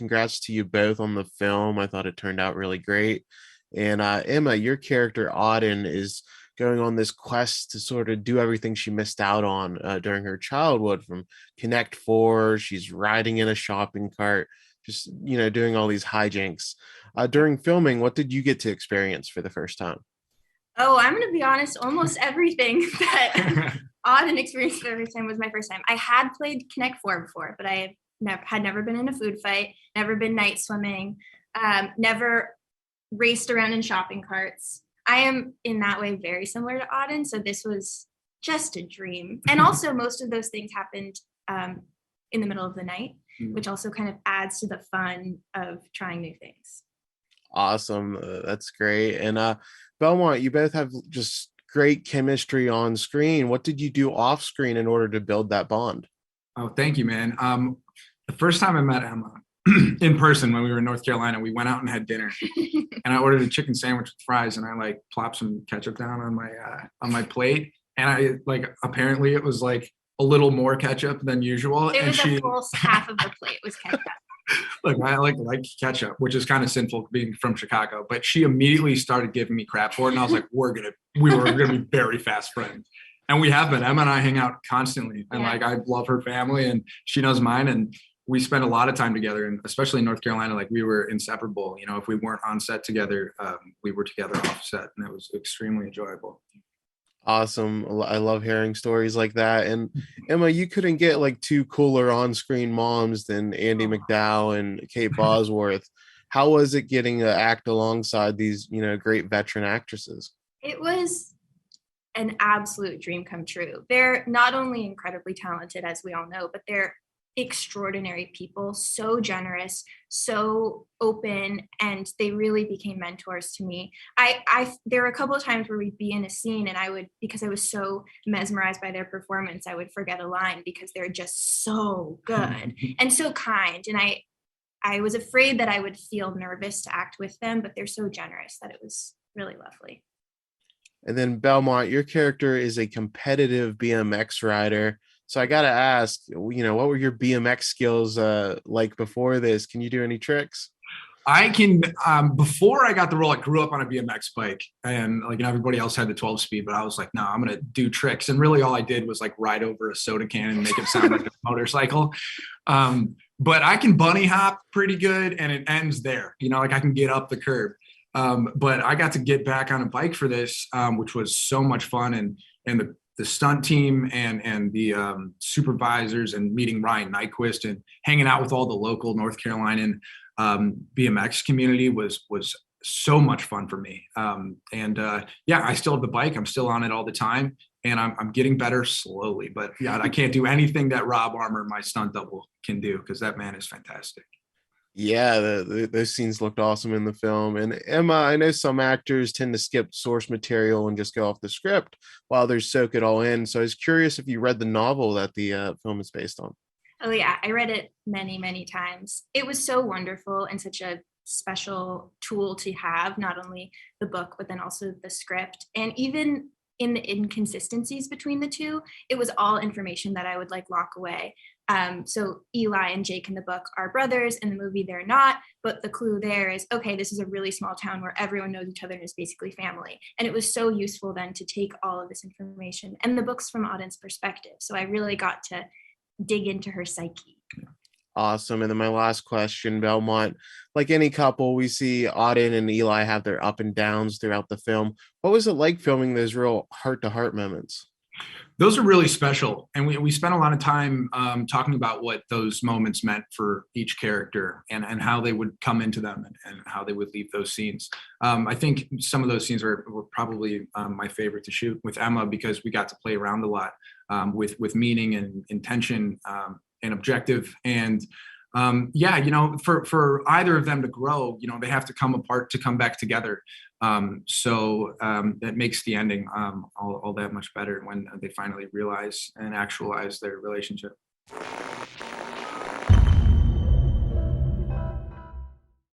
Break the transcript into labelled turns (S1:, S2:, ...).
S1: congrats to you both on the film. I thought it turned out really great. And Emma, your character Auden is going on this quest to sort of do everything she missed out on during her childhood, from Connect Four. She's riding in a shopping cart, just doing all these hijinks. During filming, what did you get to experience for the first time?
S2: Oh, I'm going to be honest, almost everything that Auden experienced for the first time was my first time. I had played Connect Four before, but I had never been in a food fight, never been night swimming, never raced around in shopping carts. I am in that way very similar to Auden, so this was just a dream. And also most of those things happened in the middle of the night, which also kind of adds to the fun of trying new things.
S1: Awesome. That's great. And Belmont, you both have just great chemistry on screen. What did you do off screen in order to build that bond?
S3: Oh, thank you, man. The first time I met Emma in person when we were in North Carolina, we went out and had dinner, and I ordered a chicken sandwich with fries, and I like plopped some ketchup down on my plate, and I apparently it was like a little more ketchup than usual.
S2: It was a full half of the plate was ketchup.
S3: Look, I like ketchup, which is kind of sinful being from Chicago, but she immediately started giving me crap for it, and I was like, we were gonna be very fast friends. And we have been. Emma and I hang out constantly, and I love her family, and she knows mine, and we spend a lot of time together, and especially in North Carolina, like we were inseparable. If we weren't on set together, we were together off set, and it was extremely enjoyable.
S1: Awesome. I love hearing stories like that. And Emma, you couldn't get like two cooler on-screen moms than Andy McDowell and Kate Bosworth. How was it getting to act alongside these, great veteran actresses?
S2: It was an absolute dream come true. They're not only incredibly talented, as we all know, but they're extraordinary people, so generous, so open, and they really became mentors to me. There were a couple of times where we'd be in a scene and I would, because I was so mesmerized by their performance, I would forget a line because they're just so good and so kind. And I was afraid that I would feel nervous to act with them, but they're so generous that it was really lovely.
S1: And then Belmont, your character is a competitive BMX rider. So I got to ask, what were your BMX skills like before this? Can you do any tricks?
S3: I can, before I got the role, I grew up on a BMX bike, and everybody else had the 12 speed, but I was like, no, I'm going to do tricks. And really all I did was like ride over a soda can and make it sound like a motorcycle. But I can bunny hop pretty good, and it ends there. I can get up the curb. But I got to get back on a bike for this, which was so much fun. And the stunt team and the supervisors, and meeting Ryan Nyquist and hanging out with all the local North Carolinian BMX community was so much fun for me. I still have the bike. I'm still on it all the time, and I'm getting better slowly. But yeah, I can't do anything that Rob Armour, my stunt double, can do, because that man is fantastic.
S1: Yeah, those scenes looked awesome in the film. And Emma, I know some actors tend to skip source material and just go off the script, while others soak it all in. So I was curious if you read the novel that the film is based on.
S2: Oh yeah, I read it many, many times. It was so wonderful and such a special tool to have, not only the book, but then also the script. And even in the inconsistencies between the two, it was all information that I would lock away. So Eli and Jake in the book are brothers. In the movie, they're not. But the clue there is, okay, this is a really small town where everyone knows each other and is basically family. And it was so useful then to take all of this information. And the book's from Auden's perspective. So I really got to dig into her psyche.
S1: Awesome. And then my last question, Belmont, like any couple, we see Auden and Eli have their up and downs throughout the film. What was it like filming those real heart-to-heart moments?
S3: Those are really special. And we spent a lot of time talking about what those moments meant for each character, and how they would come into them, and how they would leave those scenes. I think some of those scenes were probably my favorite to shoot with Emma, because we got to play around a lot with meaning and intention and objective. And for either of them to grow, they have to come apart to come back together. So that makes the ending all that much better when they finally realize and actualize their relationship.